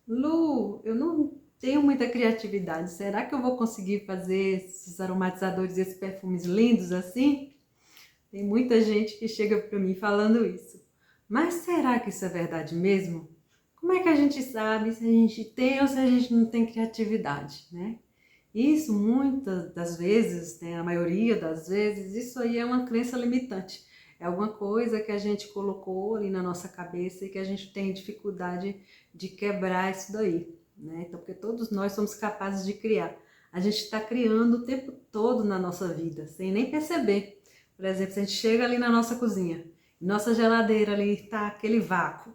Lu, eu não tenho muita criatividade. Será que eu vou conseguir fazer esses aromatizadores e esses perfumes lindos assim? Tem muita gente que chega para mim falando isso. Mas será que isso é verdade mesmo? Como é que a gente sabe se a gente tem ou se a gente não tem criatividade, né? Isso muitas das vezes, né, a maioria das vezes, isso aí é uma crença limitante. É alguma coisa que a gente colocou ali na nossa cabeça e que a gente tem dificuldade de quebrar isso daí, né? Então, porque todos nós somos capazes de criar. A gente está criando o tempo todo na nossa vida, sem nem perceber. Por exemplo, se a gente chega ali na nossa cozinha, nossa geladeira ali está aquele vácuo,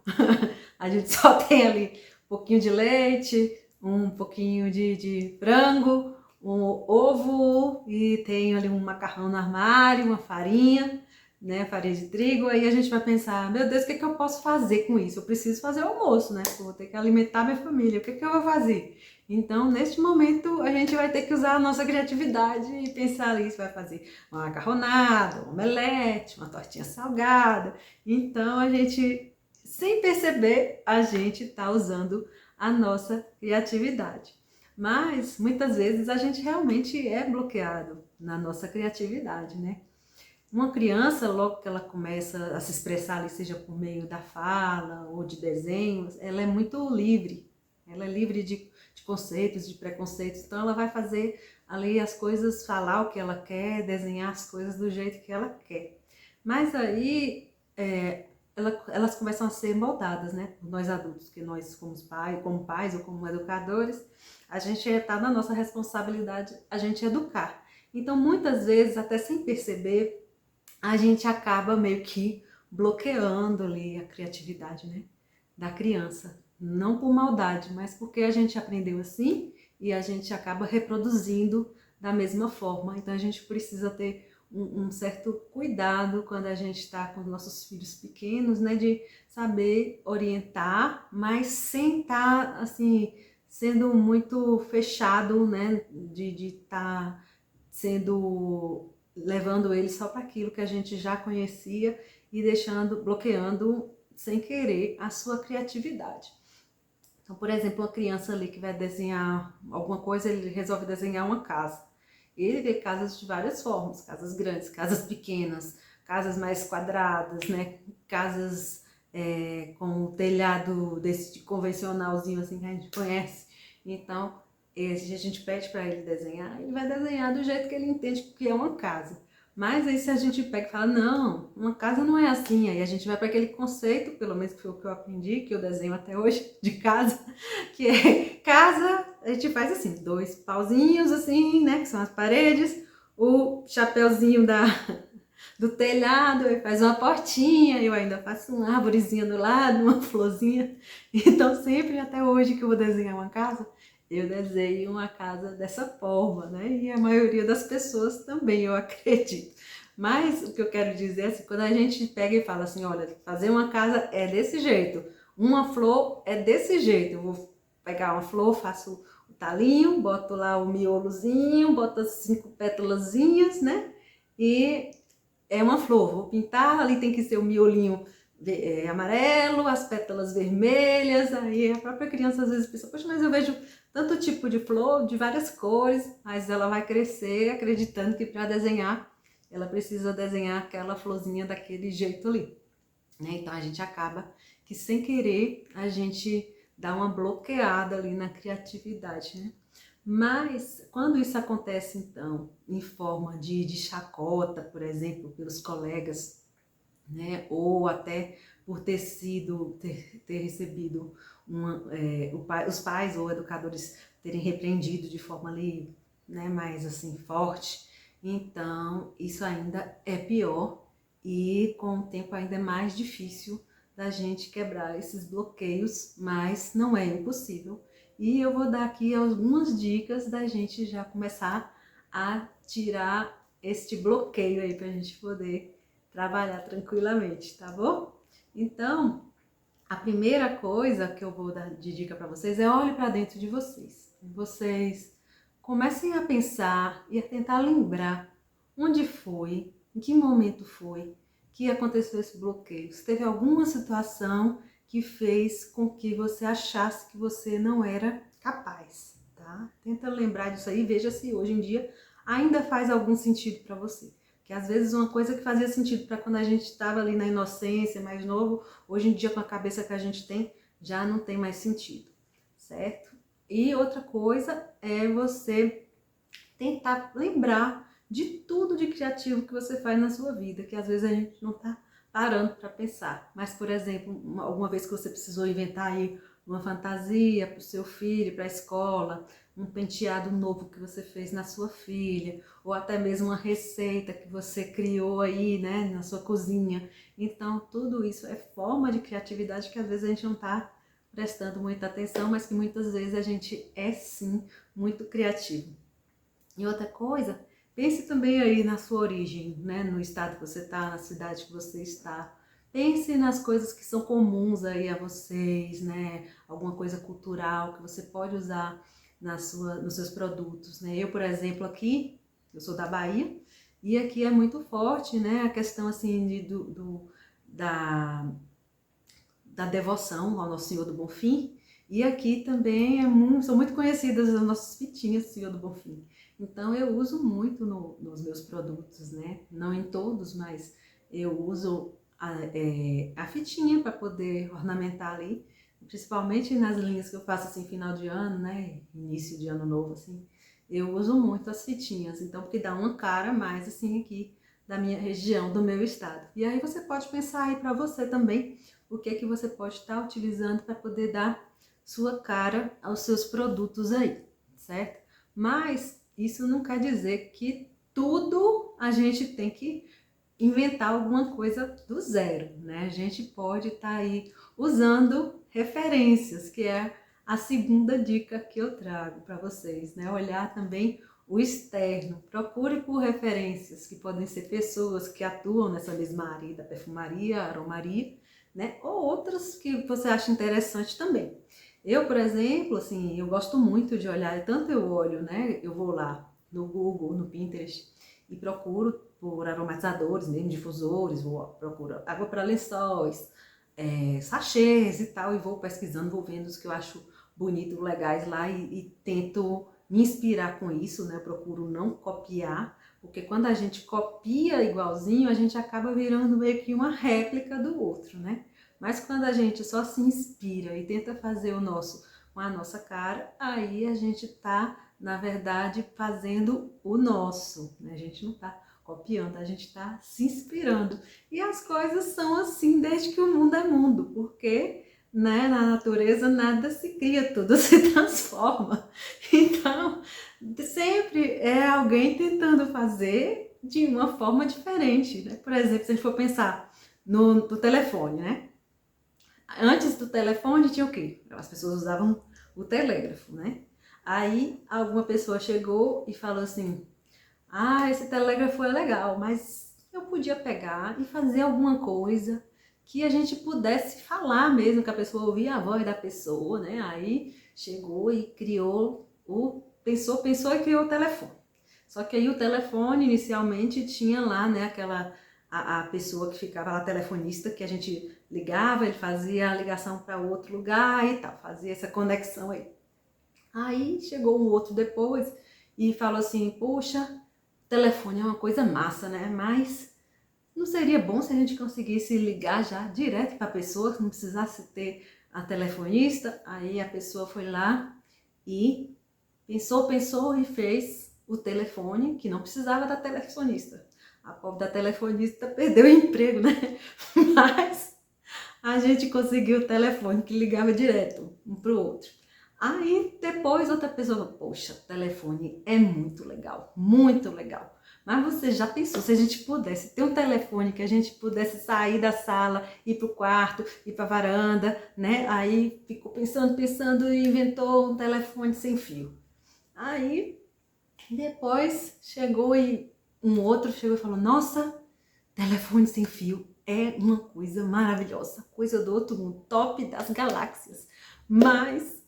a gente só tem ali um pouquinho de leite, um pouquinho de frango, um ovo e tem ali um macarrão no armário, uma farinha, né, farinha de trigo. Aí a gente vai pensar, meu Deus, o que é que eu posso fazer com isso? Eu preciso fazer o almoço, né? Eu vou ter que alimentar minha família. O que é que eu vou fazer? Então, neste momento, a gente vai ter que usar a nossa criatividade e pensar ali se vai fazer uma macarronada, um omelete, uma tortinha salgada. Então, a gente, sem perceber, a gente está usando a nossa criatividade. Mas muitas vezes a gente realmente é bloqueado na nossa criatividade, né? Uma criança, logo que ela começa a se expressar ali, seja por meio da fala ou de desenhos, ela é muito livre. Ela é livre de conceitos, de preconceitos. Então ela vai fazer ali as coisas, falar o que ela quer, desenhar as coisas do jeito que ela quer. Mas aí elas começam a ser moldadas, né? Por nós adultos, que nós como pais ou como educadores, a gente está na nossa responsabilidade a gente educar. Então muitas vezes, até sem perceber, a gente acaba meio que bloqueando ali a criatividade, né, da criança. Não por maldade, mas porque a gente aprendeu assim e a gente acaba reproduzindo da mesma forma. Então a gente precisa ter um certo cuidado quando a gente está com os nossos filhos pequenos, né, de saber orientar, mas sem estar assim sendo muito fechado, né, de estar sendo levando ele só para aquilo que a gente já conhecia e deixando, bloqueando sem querer a sua criatividade. Então, por exemplo, uma criança ali que vai desenhar alguma coisa, ele resolve desenhar uma casa. Ele vê casas de várias formas, casas grandes, casas pequenas, casas mais quadradas, né? Casas com o telhado desse de convencionalzinho assim que a gente conhece. Então, esse a gente pede para ele desenhar, ele vai desenhar do jeito que ele entende que é uma casa. Mas aí se a gente pega e fala, não, uma casa não é assim, aí a gente vai para aquele conceito, pelo menos que foi o que eu aprendi, que eu desenho até hoje, de casa, que é casa, a gente faz assim, dois pauzinhos assim, né, que são as paredes, o chapeuzinho do telhado, aí faz uma portinha, eu ainda faço uma árvorezinha do lado, uma florzinha. Então sempre até hoje que eu vou desenhar uma casa, eu desenho uma casa dessa forma, né? E a maioria das pessoas também, eu acredito. Mas o que eu quero dizer é assim, quando a gente pega e fala assim, olha, fazer uma casa é desse jeito, uma flor é desse jeito, eu vou pegar uma flor, faço o talinho, boto lá o miolozinho, boto as 5 pétalazinhas, né? E é uma flor, vou pintar, ali tem que ser o miolinho amarelo, as pétalas vermelhas, aí a própria criança às vezes pensa, poxa, mas eu vejo tanto tipo de flor, de várias cores, mas ela vai crescer acreditando que para desenhar, ela precisa desenhar aquela florzinha daquele jeito ali, né? Então a gente acaba que sem querer a gente dá uma bloqueada ali na criatividade, né? Mas quando isso acontece então em forma de chacota, por exemplo, pelos colegas, né, ou até por ter recebido os pais ou educadores terem repreendido de forma ali, né, mais assim forte, então isso ainda é pior e com o tempo ainda é mais difícil da gente quebrar esses bloqueios, mas não é impossível. E eu vou dar aqui algumas dicas da gente já começar a tirar este bloqueio aí para a gente poder trabalhar tranquilamente, tá bom? Então, a primeira coisa que eu vou dar de dica para vocês é olhe para dentro de vocês. Vocês comecem a pensar e a tentar lembrar onde foi, em que momento foi que aconteceu esse bloqueio. Se teve alguma situação que fez com que você achasse que você não era capaz, tá? Tenta lembrar disso aí, veja se hoje em dia ainda faz algum sentido para você. Que às vezes uma coisa que fazia sentido para quando a gente estava ali na inocência, mais novo, hoje em dia com a cabeça que a gente tem, já não tem mais sentido, certo? E outra coisa é você tentar lembrar de tudo de criativo que você faz na sua vida, que às vezes a gente não tá parando para pensar. Mas, por exemplo, alguma vez que você precisou inventar aí uma fantasia para o seu filho, para a escola, um penteado novo que você fez na sua filha, ou até mesmo uma receita que você criou aí, né, na sua cozinha. Então, tudo isso é forma de criatividade que às vezes a gente não tá prestando muita atenção, mas que muitas vezes a gente é sim muito criativo. E outra coisa, pense também aí na sua origem, né? No estado que você está, na cidade que você está. Pense nas coisas que são comuns aí a vocês, né? Alguma coisa cultural que você pode usar nos seus produtos, né? Eu, por exemplo, aqui, eu sou da Bahia, e aqui é muito forte, né? A questão assim da, da devoção ao Nosso Senhor do Bonfim. E aqui também são muito conhecidas as nossas fitinhas do Senhor do Bonfim. Então eu uso muito nos meus produtos, né? Não em todos, mas eu uso a fitinha para poder ornamentar ali, principalmente nas linhas que eu faço assim final de ano, né? Início de ano novo, assim. Eu uso muito as fitinhas, então porque dá uma cara mais assim aqui da minha região, do meu estado. E aí você pode pensar aí para você também o que é que você pode estar utilizando para poder dar sua cara aos seus produtos aí, certo? Mas isso não quer dizer que tudo a gente tem que inventar alguma coisa do zero, né? A gente pode estar aí usando referências, que é a segunda dica que eu trago para vocês, né? Olhar também o externo. Procure por referências, que podem ser pessoas que atuam nessa mesma área da perfumaria, aromaria, né? Ou outras que você acha interessante também. Eu, por exemplo, assim, eu gosto muito de olhar, tanto eu olho, né? Eu vou lá no Google, no Pinterest e procuro por aromatizadores, mesmo difusores, procuro água para lençóis, sachês e tal, e vou pesquisando, vou vendo os que eu acho bonitos, legais lá e tento me inspirar com isso, né? Eu procuro não copiar, porque quando a gente copia igualzinho, a gente acaba virando meio que uma réplica do outro, né? Mas quando a gente só se inspira e tenta fazer o nosso com a nossa cara, aí a gente tá, na verdade, fazendo o nosso, né? A gente não tá copiando, a gente tá se inspirando. E as coisas são assim desde que o mundo é mundo, porque, né, na natureza nada se cria, tudo se transforma. Então, sempre é alguém tentando fazer de uma forma diferente, né? Por exemplo, se a gente for pensar no telefone, né? Antes do telefone tinha o quê? As pessoas usavam o telégrafo, né? Aí alguma pessoa chegou e falou assim: ah, esse telégrafo é legal, mas eu podia pegar e fazer alguma coisa que a gente pudesse falar mesmo, que a pessoa ouvia a voz da pessoa, né? Aí chegou e criou pensou e criou o telefone. Só que aí o telefone inicialmente tinha lá, né, a pessoa que ficava lá, telefonista, que a gente ligava, ele fazia a ligação para outro lugar e tal, fazia essa conexão aí. Aí chegou um outro depois e falou assim: poxa, telefone é uma coisa massa, né? Mas não seria bom se a gente conseguisse ligar já direto para a pessoa, não precisasse ter a telefonista? Aí a pessoa foi lá e pensou e fez o telefone, que não precisava da telefonista. A pobre da telefonista perdeu o emprego, né? Mas a gente conseguiu o telefone que ligava direto um para o outro. Aí depois outra pessoa, poxa, telefone é muito legal, muito legal. Mas você já pensou, se a gente pudesse ter um telefone que a gente pudesse sair da sala, ir para o quarto, ir para a varanda, né? Aí ficou pensando e inventou um telefone sem fio. Aí depois um outro chegou e falou: nossa, telefone sem fio é uma coisa maravilhosa, coisa do outro mundo, top das galáxias. Mas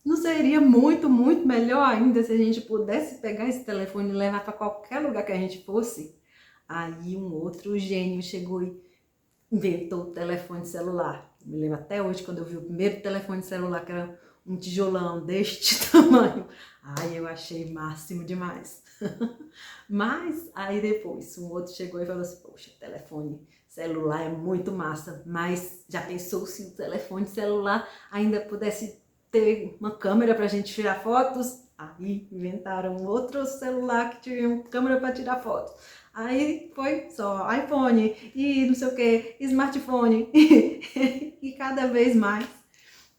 não seria muito, muito melhor ainda se a gente pudesse pegar esse telefone e levar para qualquer lugar que a gente fosse? Aí um outro gênio chegou e inventou o telefone celular. Me lembro até hoje quando eu vi o primeiro telefone celular, que era um tijolão deste tamanho. Ai, eu achei máximo demais. Mas aí depois um outro chegou e falou assim, poxa, telefone celular é muito massa, mas já pensou se o telefone celular ainda pudesse ter uma câmera pra gente tirar fotos? Aí inventaram um outro celular que tinha uma câmera para tirar fotos. Aí foi só iPhone e não sei o que, smartphone e cada vez mais,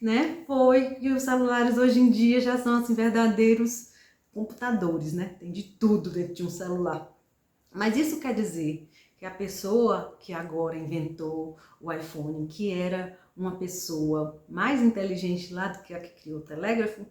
né? Foi que os celulares hoje em dia já são assim verdadeiros computadores, né? Tem de tudo dentro de um celular. Mas isso quer dizer que a pessoa que agora inventou o iPhone, que era uma pessoa mais inteligente lá do que a que criou o telégrafo?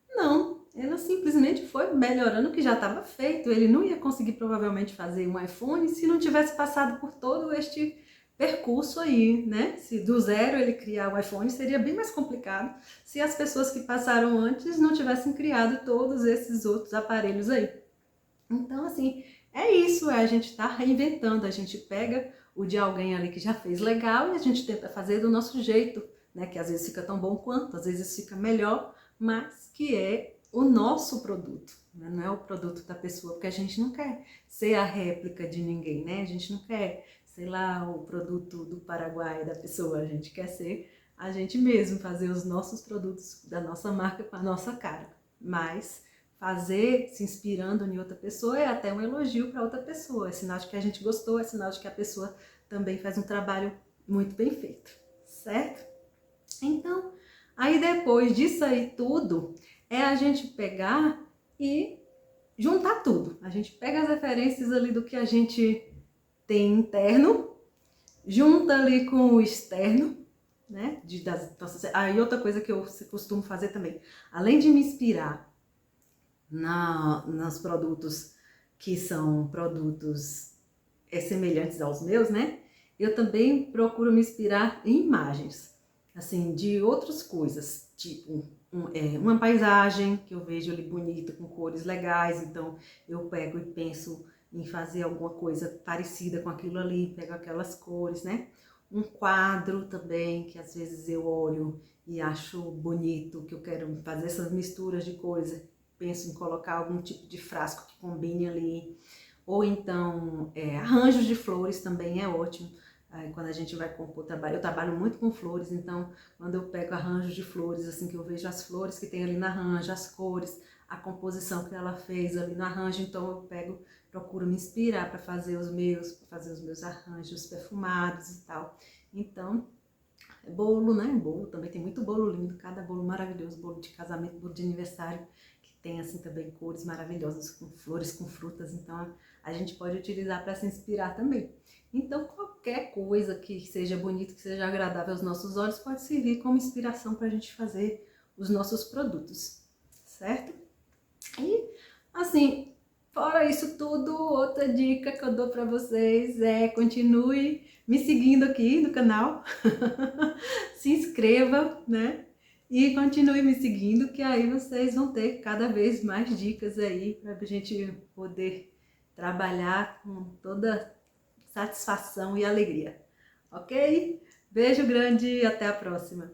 Não, ela simplesmente foi melhorando o que já estava feito. Ele não ia conseguir provavelmente fazer um iPhone se não tivesse passado por todo este percurso aí, né? Se do zero ele criar o iPhone seria bem mais complicado se as pessoas que passaram antes não tivessem criado todos esses outros aparelhos aí. Então, assim, é isso, a gente está reinventando, a gente pega o de alguém ali que já fez legal e a gente tenta fazer do nosso jeito, né? Que às vezes fica tão bom quanto, às vezes fica melhor, mas que é o nosso produto, né? Não é o produto da pessoa, porque a gente não quer ser a réplica de ninguém, né? A gente não quer, sei lá, o produto do Paraguai da pessoa, a gente quer ser a gente mesmo, fazer os nossos produtos da nossa marca com a nossa cara, mas fazer se inspirando em outra pessoa é até um elogio para outra pessoa, é sinal de que a gente gostou, é sinal de que a pessoa também faz um trabalho muito bem feito, certo? Então, aí depois disso aí tudo, é a gente pegar e juntar tudo. A gente pega as referências ali do que a gente tem interno, junta ali com o externo, né? Aí outra coisa que eu costumo fazer também, além de me inspirar nos produtos que são produtos semelhantes aos meus, né? Eu também procuro me inspirar em imagens, assim, de outras coisas, tipo uma paisagem que eu vejo ali bonita, com cores legais, então eu pego e penso em fazer alguma coisa parecida com aquilo ali, pego aquelas cores, né? Um quadro também, que às vezes eu olho e acho bonito, que eu quero fazer essas misturas de cores, penso em colocar algum tipo de frasco que combine ali, ou então arranjos de flores também é ótimo. Aí, quando a gente vai compor trabalho, eu trabalho muito com flores, então quando eu pego arranjos de flores, assim, que eu vejo as flores que tem ali no arranjo, as cores, a composição que ela fez ali no arranjo, então eu pego, procuro me inspirar para fazer os meus arranjos perfumados e tal. Então, bolo, né? Bolo também tem muito bolo lindo, cada bolo maravilhoso, bolo de casamento, bolo de aniversário, que tem assim também cores maravilhosas, com flores, com frutas, então a gente pode utilizar para se inspirar também. Então qualquer coisa que seja bonito, que seja agradável aos nossos olhos, pode servir como inspiração para a gente fazer os nossos produtos, certo? E assim, fora isso tudo, outra dica que eu dou para vocês é continue me seguindo aqui no canal, se inscreva, né? E continue me seguindo, que aí vocês vão ter cada vez mais dicas aí para a gente poder trabalhar com toda satisfação e alegria, ok? Beijo grande e até a próxima!